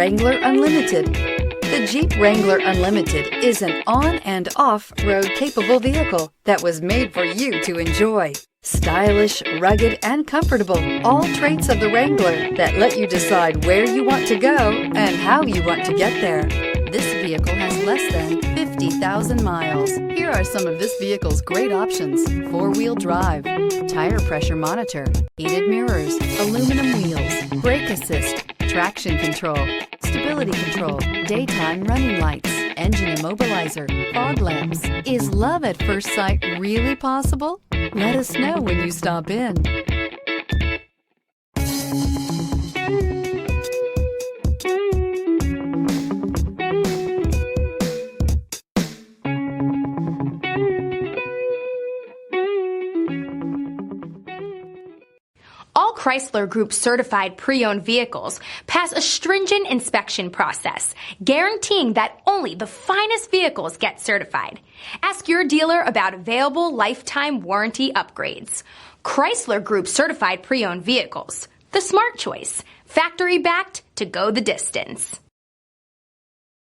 Wrangler Unlimited. The Jeep Wrangler Unlimited is an on- and off-road capable vehicle that was made for you to enjoy. Stylish, rugged, and comfortable, all traits of the Wrangler that let you decide where you want to go and how you want to get there. This vehicle has less than 50,000 miles. Here are some of this vehicle's great options: four-wheel drive, tire pressure monitor, heated mirrors, aluminum wheels, brake assist, traction control, stability control, daytime running lights, engine immobilizer, fog lamps. Is love at first sight really possible? Let us know when you stop in. All Chrysler Group certified pre-owned vehicles pass a stringent inspection process, guaranteeing that only the finest vehicles get certified. Ask your dealer about available lifetime warranty upgrades. Chrysler Group certified pre-owned vehicles, the smart choice, factory backed to go the distance.